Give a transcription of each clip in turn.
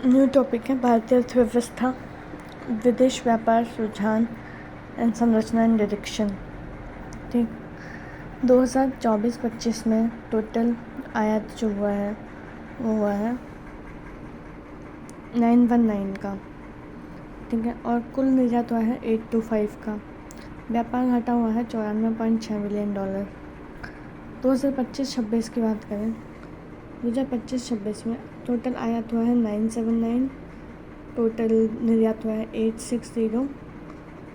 New topic है भारतीय अर्थव्यवस्था, विदेश व्यापार रुझान एंड संरचना एंड डायरेक्शन। ठीक, 2024-25 में टोटल आयात जो हुआ है वो हुआ है 919 का। ठीक है, और कुल निर्यात हुआ है 825 का। व्यापार घटा हुआ है 94.6 बिलियन डॉलर। 2025-26 की बात करें, 2025-26 में टोटल आयात हुआ है 979, टोटल निर्यात हुआ है 860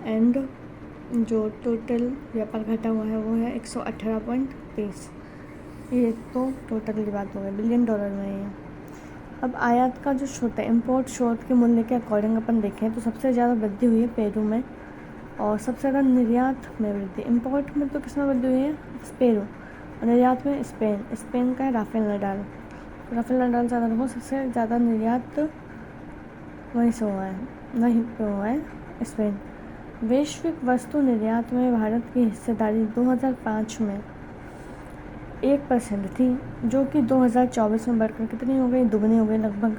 एंड जो टोटल व्यापार घटा हुआ है वो है 118.30। ये तो टोटल की बात हो गई, बिलियन डॉलर में है। अब आयात का जो छोटा इम्पोर्ट शोध के मूल्य के अकॉर्डिंग अपन देखें तो सबसे ज़्यादा वृद्धि हुई है पेरू में, और सबसे ज़्यादा निर्यात में वृद्धि। इम्पोर्ट में तो किसमें वृद्धि हुई है? पेरू। और निर्यात में स्पेन का है राफेल नडाल ज़्यादा देखो, सबसे ज़्यादा निर्यात वहीं से हुआ है, वहीं पे हुआ है स्पेन। वैश्विक वस्तु निर्यात में भारत की हिस्सेदारी 2005 में 1% थी, जो कि 2024 में बढ़कर कितनी हो गई? दुगनी हो गई, लगभग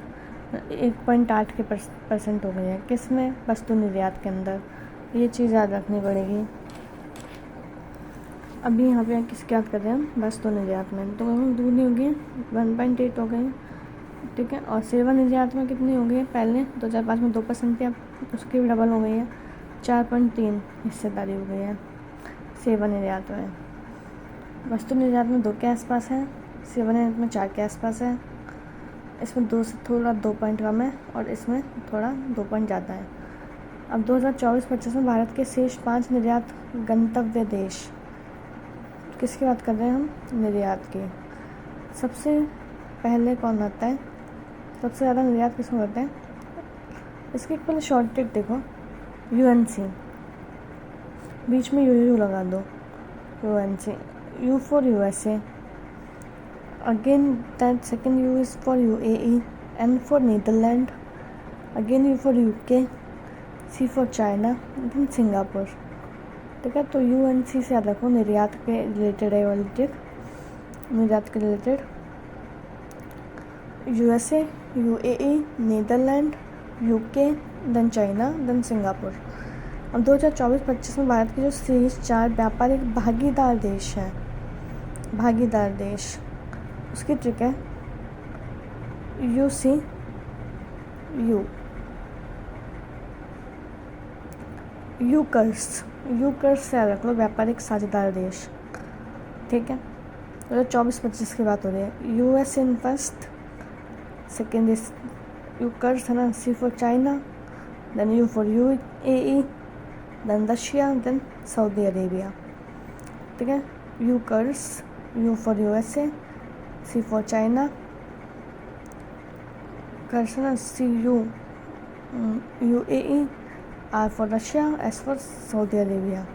1.8% हो गई है। किस में? वस्तु निर्यात के अंदर। ये चीज़ याद रखनी पड़ेगी। अभी यहाँ पे किसकी याद कर रहे हैं हम? वस्तु निर्यात में तो दुगनी हो गई, 1.8 हो गई। ठीक है, और सेवा निर्यात में कितनी हो गई है? पहले 2005 में 2% थी, अब उसकी भी डबल हो गई है, 4.3 हिस्सेदारी हो गई है सेवा निर्यात में। वस्तु निर्यात में 2 के आसपास है, सेवा निर्यात में 4 के आसपास है। इसमें 2 से थोड़ा 2 पॉइंट कम है और इसमें थोड़ा 2 पॉइंट ज़्यादा है। अब 2024-25 में भारत के शेष 5 निर्यात गंतव्य देश, किसकी बात कर रहे हैं हम? निर्यात की। सबसे पहले कौन आता है? सबसे ज़्यादा निर्यात किसमें होते हैं? इसकी एक पहले शॉर्ट ट्रिक देखो, यूएनसी, बीच में यू लगा दो, UNC, U for USA, again that second U is for UAE, N for Netherlands, again U for UK, C for China, then Singapore. ठीक है, तो यूएनसी से याद रखो, निर्यात के रिलेटेड है वाली ट्रिक, निर्यात के related. USA, UAE, Netherlands, UK, then China, then Singapore. अब 2024-25 में भारत के जो शेष 4 व्यापारिक भागीदार देश, उसकी ट्रिक है यूसी यूकर्स से याद रख लो, व्यापारिक साझेदार देश। ठीक है, 2024-25 की बात हो रही है। US in first, second is यूकर्स है ना, C for China, then U for UAE, then Russia, then Saudi Arabia. ठीक है, यूकर्स, U for USA, C for China, कर्स ना, C UAE, R for Russia, S for Saudi Arabia.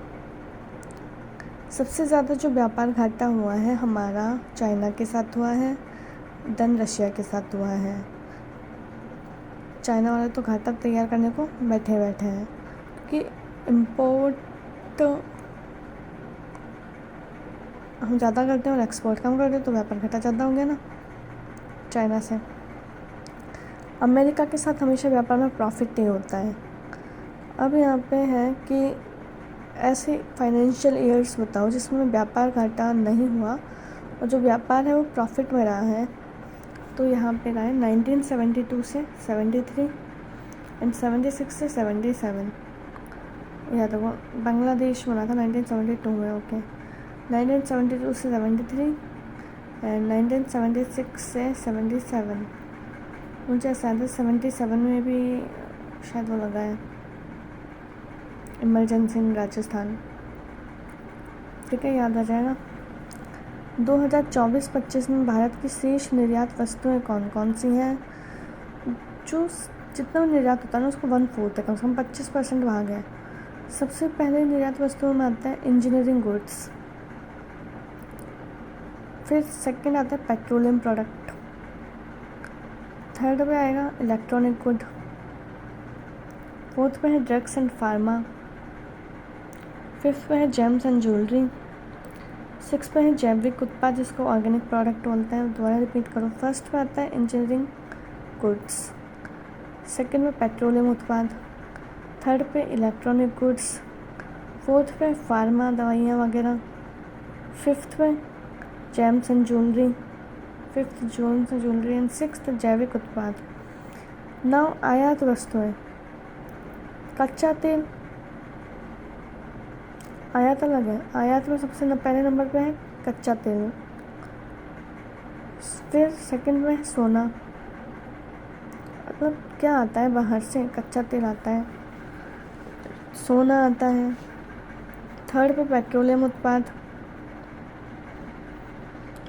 सबसे ज़्यादा जो व्यापार घाटा हुआ है हमारा चाइना के साथ हुआ है, देन रशिया के साथ हुआ है। चाइना वाले तो घाटा तैयार करने को बैठे हैं कि इम्पोर्ट हम ज़्यादा करते हैं और एक्सपोर्ट कम करते हैं, तो व्यापार घाटा ज़्यादा हो गया ना चाइना से। अमेरिका के साथ हमेशा व्यापार में प्रॉफिट ही होता है। अब यहाँ पे है कि ऐसे फाइनेंशियल ईयर्स बताओ जिसमें व्यापार घाटा नहीं हुआ और जो व्यापार है वो प्रॉफिट में रहा है। तो यहाँ पे रहा है 1972 से 73 एंड 76 से 77। याद रखो, बांग्लादेश बना था 1972 में। ओके, 1972 से 73 एंड 1976 से 77। मुझे शायद 77 में भी शायद वो लगा है इमरजेंसी इन राजस्थान। ठीक है, याद आ जाएगा। 2024-25 में भारत की शेष निर्यात वस्तुएं कौन कौन सी हैं? जो जितना निर्यात होता है ना उसको 1/4 है, कम से कम 25% भाग है। सबसे पहले निर्यात वस्तुओं में आता है इंजीनियरिंग गुड्स, फिर सेकंड आता है पेट्रोलियम प्रोडक्ट, थर्ड पे आएगा इलेक्ट्रॉनिक गुड, फोर्थ पे है ड्रग्स एंड फार्मा, फिफ्थ पे है जेम्स एंड ज्वेलरी, 6 पे है जैविक उत्पाद जिसको ऑर्गेनिक प्रोडक्ट बोलते हैं। दोबारा रिपीट करो, फर्स्ट पे आता है इंजीनियरिंग गुड्स, सेकंड में पेट्रोलियम उत्पाद, थर्ड पे इलेक्ट्रॉनिक गुड्स, फोर्थ पे फार्मा दवाइयाँ वगैरह, फिफ्थ पे James and jewellery, fifth James and jewellery and sixth जैविक उत्पाद। नाउ आयात वस्तुएं, कच्चा तेल आयात अलग है। आयात में सबसे पहले नंबर पे है कच्चा तेल, फिर सेकंड में सोना, मतलब क्या आता है बाहर से, कच्चा तेल आता है, सोना आता है, थर्ड पे पेट्रोलियम उत्पाद।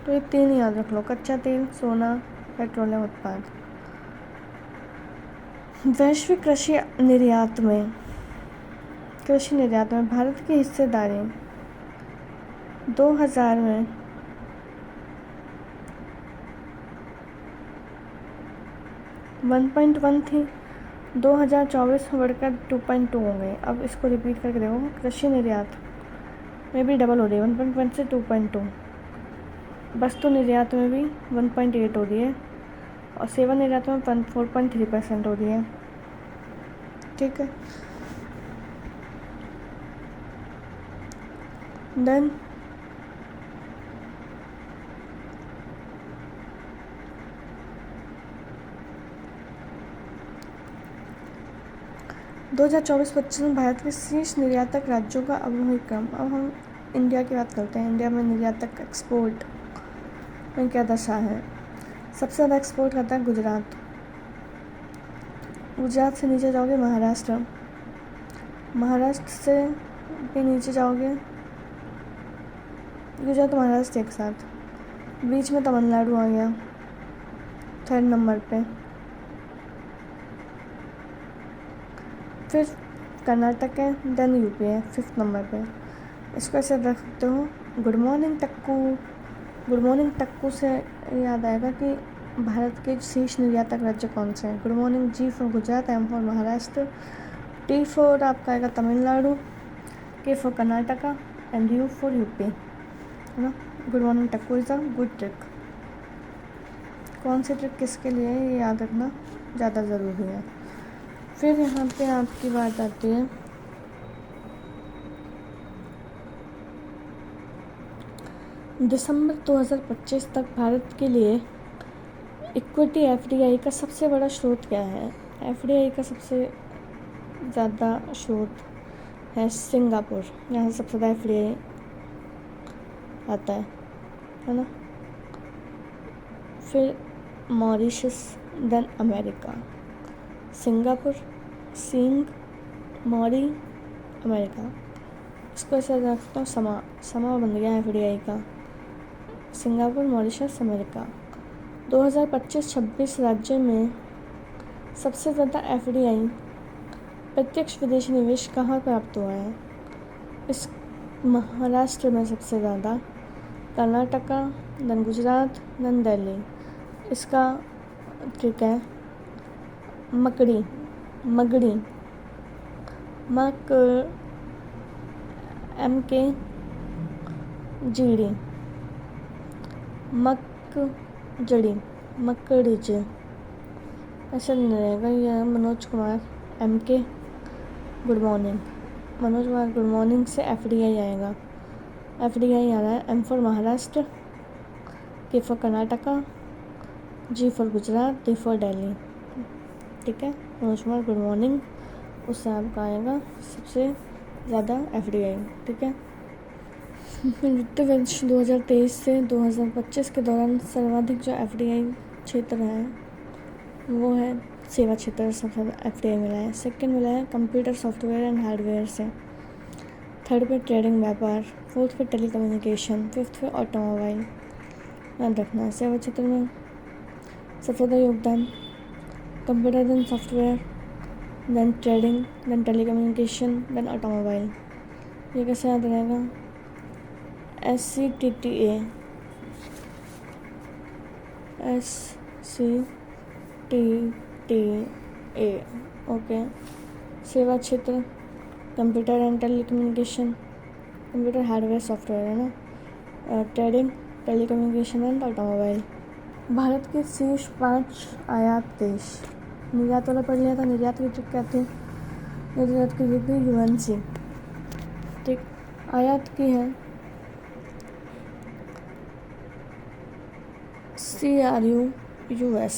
तो ये तीन याद रख लो, कच्चा तेल, सोना, पेट्रोलियम उत्पाद। वैश्विक कृषि निर्यात में भारत की हिस्सेदारी 2000 में 1.1 थी, 2024 में बढ़कर 2.2 हो गई। अब इसको रिपीट करके देखो, कृषि निर्यात में भी डबल हो रही है, 1.1 से 2.2। वस्तु निर्यात में भी 1.8 हो रही है और सेवा निर्यात में 4.3% हो रही है। ठीक है, देन 2024-25 में भारत के शीर्ष निर्यातक राज्यों का अवरोही क्रम। अब हम इंडिया की बात करते हैं। इंडिया में निर्यातक एक्सपोर्ट में क्या दशा है। सबसे ज़्यादा एक्सपोर्ट करता है गुजरात। गुजरात से नीचे जाओगे महाराष्ट्र, महाराष्ट्र से भी नीचे जाओगे, गुजरात महाराष्ट्र एक साथ, बीच में तमिलनाडु आ गया थर्ड नंबर पे, फिर कर्नाटक है, देन यूपी है फिफ्थ नंबर पे। इसको ऐसे रख सकते हो, गुड मॉर्निंग टक्कू। गुड मॉर्निंग टक्कू से याद आएगा कि भारत के शीर्ष निर्यातक राज्य कौन से हैं। Good morning, G for Gujarat, M for Maharashtra, T for आपका आएगा Tamil Nadu, K for Karnataka and U for UP, है ना। गुड मॉर्निंग टक्कू इज़ अ गुड ट्रिक। कौन सी ट्रिक किसके लिए है ये याद रखना ज़्यादा ज़रूरी है। फिर यहाँ पे आपकी बात आती है दिसंबर 2025 तक भारत के लिए इक्विटी एफडीआई का सबसे बड़ा स्रोत क्या है। एफडीआई का सबसे ज़्यादा स्रोत है सिंगापुर, यहाँ से सबसे ज़्यादा एफडीआई आता है ना। फिर मॉरिशस, देन अमेरिका। सिंगापुर, सिंग, मॉरी, अमेरिका। इसको ऐसे रखता हूँ, समा बन गया एफडीआई का। Singapore, Mauritius, America. 2025-26 राज्य में सबसे ज़्यादा एफडीआई प्रत्यक्ष विदेशी निवेश कहाँ प्राप्त हुआ है। इस महाराष्ट्र में सबसे ज़्यादा, कर्नाटका, देन गुजरात, देन दिल्ली। इसका ट्रिक है मगड़ी, MK जीडी, मकजड़ी, मकड़िज, ऐसा नहीं रहेगा। यह Manoj Kumar MK good morning, Manoj Kumar good morning से एफडीआई आएगा। एफडीआई आ रहा है M for Maharashtra, K for Karnataka, G for Gujarat, D for Delhi. ठीक है, मनोज कुमार गुड मॉर्निंग, उससे आपका आएगा सबसे ज़्यादा एफडीआई। ठीक है, वित्तीय वर्ष 2023 से 2025 के दौरान सर्वाधिक जो एफडीआई क्षेत्र है वो है सेवा क्षेत्र, सबसे ज़्यादा एफडीआई मिला है। सेकंड मिला है कंप्यूटर सॉफ्टवेयर एंड हार्डवेयर से, थर्ड पे ट्रेडिंग व्यापार, फोर्थ पे टेलीकम्युनिकेशन, फिफ्थ पे ऑटोमोबाइल। याद रखना है सेवा क्षेत्र में सबसे ज़्यादा योगदान computer, then software, then trading, then telecommunication, then automobile. ये कैसे याद रहेगा, SCTTA, ओके। सेवा क्षेत्र computer and telecommunication, computer hardware software है ना, trading, telecommunication and automobile. Bharat के शीर्ष 5 आयात देश, निर्यात वाला पढ़ लिया था। निर्यात की ट्रिक क्या थी? निर्यात की थी यूएनसी। ठीक। आयात की है CRUUS,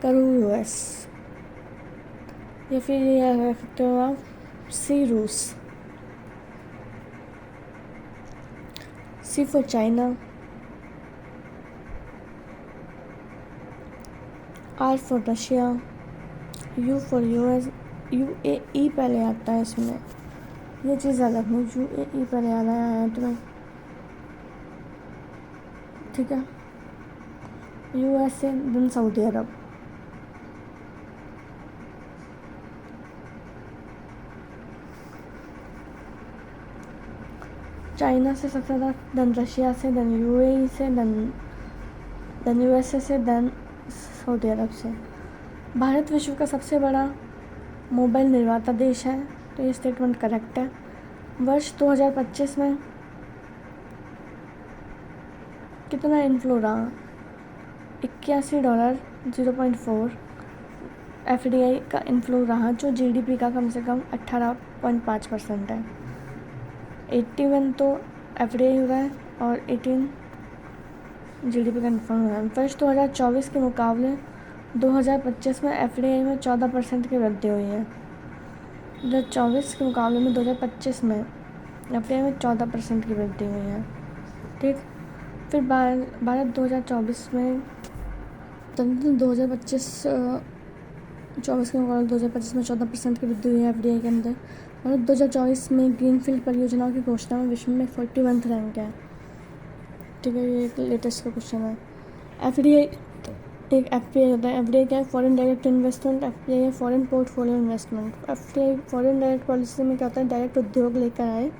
करू यूएस, या फिर ये रख सकते हो आप सी रूस। C for China, R for Russia, U for US. UAE पहले आता है इसमें, ये चीज़ याद रखनी। UAE पहले याद आया है तुम्हें, ठीक है। USA देन सऊदी अरब। चाइना से सबसे ज़्यादा, देन रशिया से, देन UAE से, देन USA से, देन सऊदी अरब से। भारत विश्व का सबसे बड़ा मोबाइल निर्माता देश है, तो ये स्टेटमेंट करेक्ट है। वर्ष 2025 में कितना इनफ्लो रहा? $81.04 FDI का इनफ्लो रहा, जो GDP का कम से कम 18.5% है। 81 तो FDI हो रहा है और 18 GDP का इनफ्लो हो रहा है। वर्ष 2024 के मुकाबले 2025 में FDI में 14% की वृद्धि हुई है। 2024 के मुकाबले में 2025 में FDI में 14% की वृद्धि हुई है। ठीक। फिर भारत 2024 में 2024 के मुकाबले 2025 में 14% की वृद्धि हुई है FDI के अंदर। भारत 2024 में ग्रीनफील्ड परियोजनाओं की घोषणा में विश्व में 41 रैंक है। ठीक है, ये एक लेटेस्ट का क्वेश्चन है। FDI एक FPI होता है। FDI क्या है? Foreign direct investment. FPI है foreign portfolio investment. FDI foreign direct policy में क्या होता है? डायरेक्ट उद्योग लेकर आए,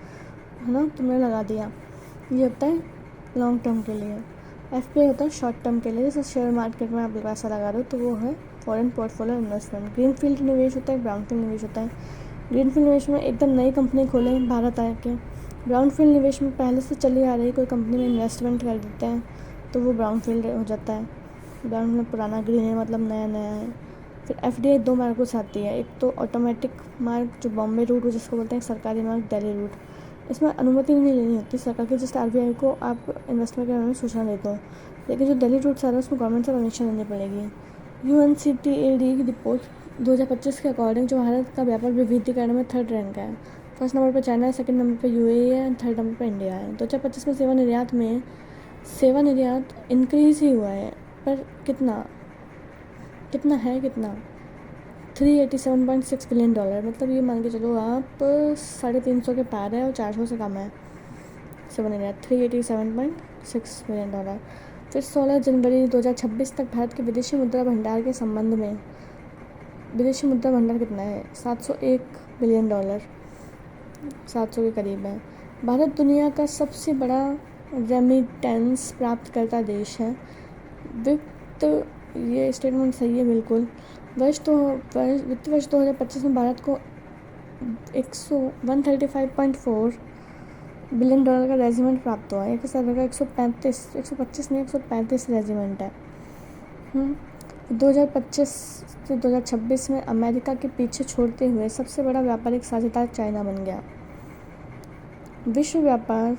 है ना, तुमने लगा दिया। ये होता है लॉन्ग टर्म के लिए। FPI होता है शॉर्ट टर्म के लिए, जैसे शेयर मार्केट में आप पैसा लगा रहे हो, तो वो है foreign portfolio investment. Green field निवेश होता है, ब्राउन फील्ड निवेश होता है। ग्रीन फील्ड निवेश में एकदम नई कंपनी खोले भारत आके। ब्राउन फील्ड निवेश में पहले से चली आ रही कोई कंपनी में इन्वेस्टमेंट कर देते हैं, तो वो ब्राउन फील्ड हो जाता है। ब्राउन में पुराना, ग्रीन है मतलब नया नया है। फिर FDI 2 मार्गों से आती है। एक तो ऑटोमेटिक मार्ग, जो बॉम्बे रूट जिसको बोलते हैं, सरकारी मार्ग दिल्ली रूट। इसमें अनुमति नहीं लेनी होती सरकार की, जस्ट RBI को आप इन्वेस्टमेंट के बारे में सूचना देते हो। लेकिन जो दिल्ली रूट सारा, उसमें गवर्नमेंट से परमिशन लेनी पड़ेगी। UNCTAD की रिपोर्ट 2025 के अकॉर्डिंग जो भारत का व्यापार विविधीकरण में 3rd रैंक है। फर्स्ट नंबर पर चाइना है, सेकंड नंबर पर UAE है, 3rd नंबर पर इंडिया है। 2025 में सेवा निर्यात इंक्रीज ही हुआ है, पर कितना है? 387.6 बिलियन डॉलर। मतलब ये मान के चलो आप 350 के पार है और 400 से कम है सेवा निर्यात। 387.6 बिलियन डॉलर। फिर 16 जनवरी 2026 तक भारत के विदेशी मुद्रा भंडार के संबंध में, विदेशी मुद्रा भंडार कितना है? 701 बिलियन डॉलर, 700 के करीब है। भारत दुनिया का सबसे बड़ा रेमिटेंस प्राप्त करता देश है। वित्त, ये स्टेटमेंट सही है बिल्कुल। वित्त वर्ष 2025 में भारत को 135.4 बिलियन डॉलर का रेजिमेंट प्राप्त हुआ है। एक हिसाब का 125 रेजिमेंट है। 2025 से 2026 में अमेरिका के पीछे छोड़ते हुए सबसे बड़ा व्यापारिक साझेदार चाइना बन गया। विश्व व्यापार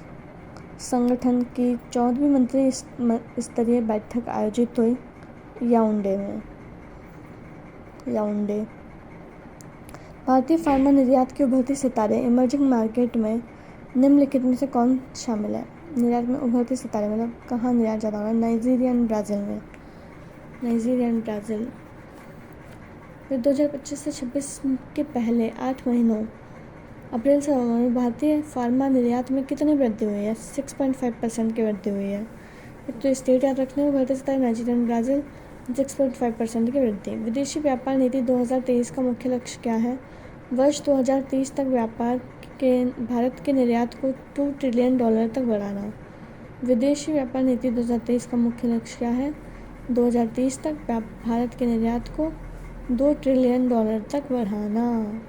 संगठन की 14वीं मंत्री स्तरीय बैठक आयोजित हुई याओंडे में। भारतीय फार्मा निर्यात के उभरते सितारे इमर्जिंग मार्केट में निम्नलिखित में से कौन शामिल है? निर्यात में उभरते सितारे मतलब कहाँ निर्यात ज़्यादा हो रहा है? Nigeria and Brazil. फिर 2025 से 26 के पहले 8 महीनों अप्रैल से नवंबर में भारतीय फार्मा निर्यात में कितनी वृद्धि हुई है? 6.5% की वृद्धि हुई है। एक तो स्टेट याद रखने, उभरते सितारे नाइजीरिया एंड ब्राज़ील, 6.5% की वृद्धि। विदेशी व्यापार नीति 2023 का मुख्य लक्ष्य क्या है? वर्ष 2030 तक भारत के निर्यात को $2 ट्रिलियन तक बढ़ाना। विदेशी व्यापार नीति 2023 का मुख्य लक्ष्य क्या है? 2030 तक भारत के निर्यात को $2 ट्रिलियन तक बढ़ाना।